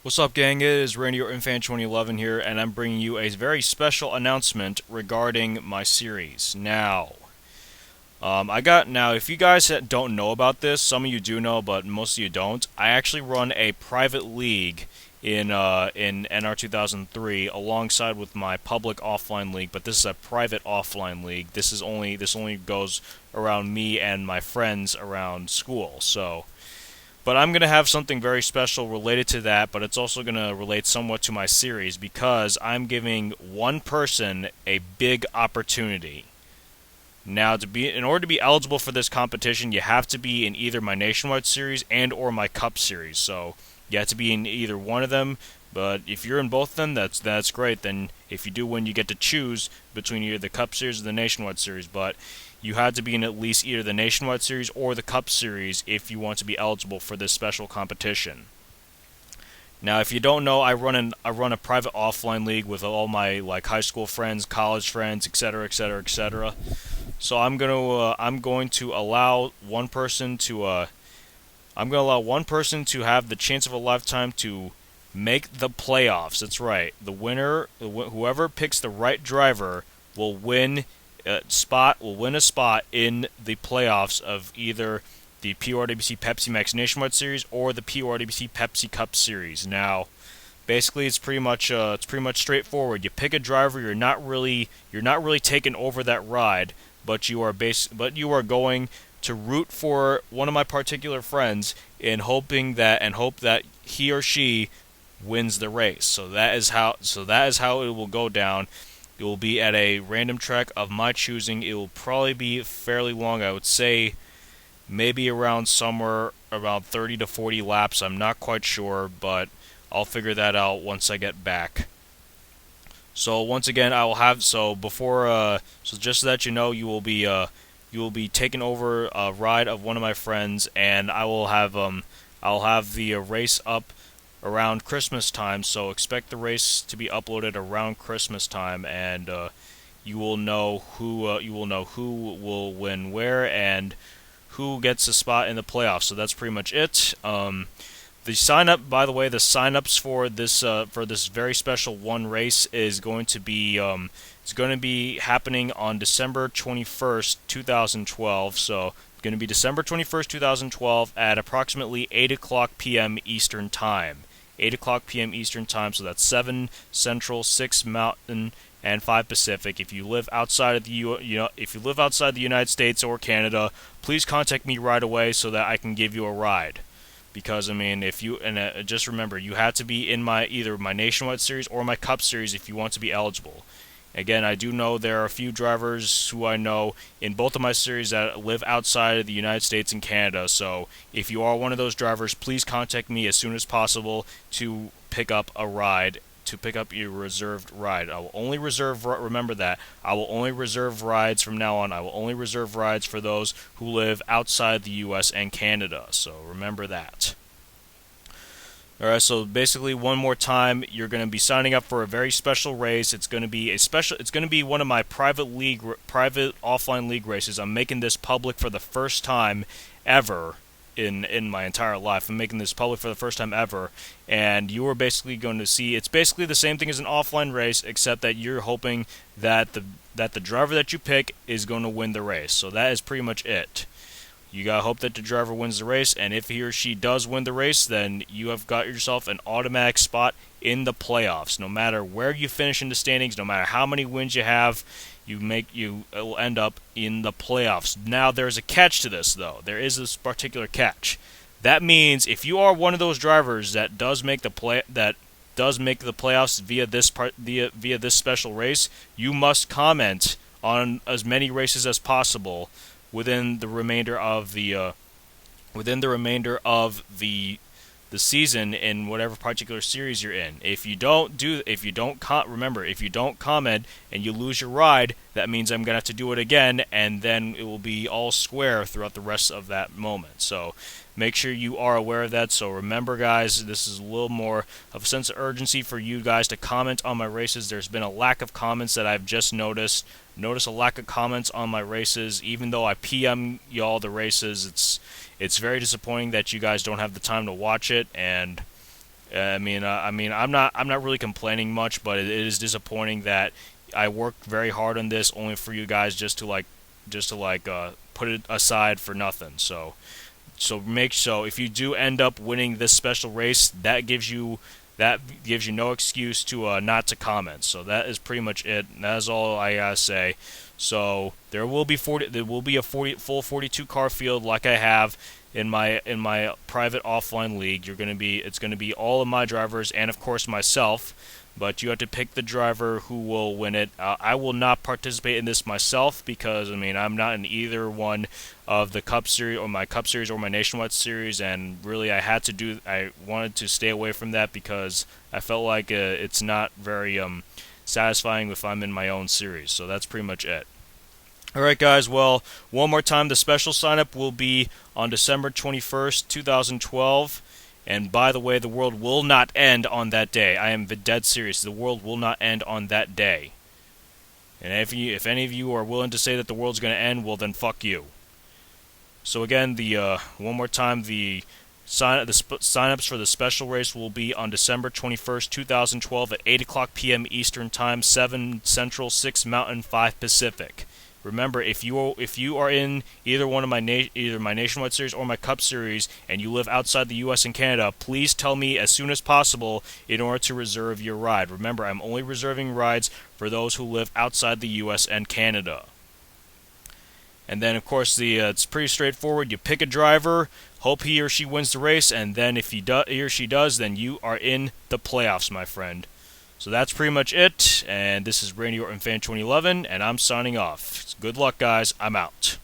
What's up, gang? It is Randy or Infan 2011 here, and I'm bringing you a very special announcement regarding my series. If you guys don't know about this, some of you do know, but most of you don't. I actually run a private league in NR 2003 alongside with my public offline league, but this is a private offline league. This only goes around me and my friends around school. But I'm going to have something very special related to that, but it's also going to relate somewhat to my series because I'm giving one person a big opportunity. Now, in order to be eligible for this competition, you have to be in either my nationwide series and or my cup series. So, you have to be in either one of them, but if you're in both of them, that's great. Then if you do win, you get to choose between either the cup series or the nationwide series, but you had to be in at least either the nationwide series or the cup series if you want to be eligible for this special competition. Now, if you don't know, I run a private offline league with all my high school friends, college friends, etc., etc., etc. So I'm going to allow one person to have the chance of a lifetime to make the playoffs. That's right. Whoever picks the right driver will win a spot in the playoffs of either the PORWC Pepsi Max Nationwide Series or the PORWC Pepsi Cup Series. Now, basically, it's pretty much straightforward. You pick a driver. You're not really taking over that ride, but you are going to root for one of my particular friends in hope that he or she wins the race. So that is how it will go down. It will be at a random track of my choosing. It will probably be fairly long. I would say maybe around somewhere around 30 to 40 laps. I'm not quite sure, but I'll figure that out once I get back. So once again, I will have so just so that you know, you will be taking over a ride of one of my friends, and I'll have the race up around Christmas time. So expect the race to be uploaded around Christmas time, and you will know who will win where and who gets a spot in the playoffs. So that's pretty much it. The sign-ups for this very special one race is going to be it's going to be happening on December 21st, 2012. So it's going to be December 21st, 2012 at approximately 8 o'clock p.m. Eastern Time. 8 o'clock p.m. Eastern Time, so that's 7 Central, 6 Mountain, and 5 Pacific. If you live outside of if you live outside the United States or Canada, please contact me right away so that I can give you a ride. Because I mean, if you and just remember, you have to be in either my nationwide series or my cup series if you want to be eligible. Again, I do know there are a few drivers who I know in both of my series that live outside of the United States and Canada. So if you are one of those drivers, please contact me as soon as possible to pick up a ride. To pick up your reserved ride. I will only reserve. Remember that. I will only reserve rides from now on. I will only reserve rides for those who live outside the U.S. and Canada. So remember that. Alright, so basically one more time, you're going to be signing up for a very special race. It's going to be one of my private offline league races. I'm making this public for the first time ever in my entire life. I'm making this public for the first time ever, and you are basically going to see it's basically the same thing as an offline race, except that you're hoping that the driver that you pick is going to win the race. So that is pretty much it. You gotta hope that the driver wins the race, and if he or she does win the race, then you have got yourself an automatic spot in the playoffs. No matter where you finish in the standings, no matter how many wins you have, you will end up in the playoffs. Now, there's a catch to this, though. There is this particular catch. That means if you are one of those drivers that does make the playoffs via this special race, you must comment on as many races as possible within the remainder of the season in whatever particular series you're in. Remember, if you don't comment and you lose your ride, that means I'm gonna have to do it again, and then it will be all square throughout the rest of that moment. So make sure you are aware of that. So remember, guys, this is a little more of a sense of urgency for you guys to comment on my races. There's been a lack of comments that I've just noticed. Notice a lack of comments on my races, even though I PM y'all the races. It's very disappointing that you guys don't have the time to watch it, and I'm not really complaining much, but it is disappointing that I worked very hard on this only for you guys just to put it aside for nothing. So if you do end up winning this special race, that gives you no excuse to not to comment. So that is pretty much it. That is all I gotta say. So there will be a full 42 car field like I have in my private offline league. It's gonna be all of my drivers and of course myself. But you have to pick the driver who will win it. I will not participate in this myself because I'm not in either one of the Cup Series or my Cup Series or my Nationwide Series, and really I wanted to stay away from that because I felt like it's not very satisfying if I'm in my own series. So that's pretty much it. Alright guys, well, one more time, the special sign-up will be on December 21st, 2012. And by the way, the world will not end on that day. I am dead serious. The world will not end on that day. And if any of you are willing to say that the world's going to end, well then fuck you. So again, one more time, the sign-ups for the special race will be on December 21st, 2012 at 8 o'clock p.m. Eastern Time, 7 Central, 6 Mountain, 5 Pacific. Remember, if you are in either one of either my Nationwide Series or my Cup Series, and you live outside the U.S. and Canada, please tell me as soon as possible in order to reserve your ride. Remember, I'm only reserving rides for those who live outside the U.S. and Canada. And then, of course, it's pretty straightforward. You pick a driver, hope he or she wins the race, and then if he or she does, then you are in the playoffs, my friend. So that's pretty much it, and this is Randy Orton Fan 2011, and I'm signing off. Good luck, guys. I'm out.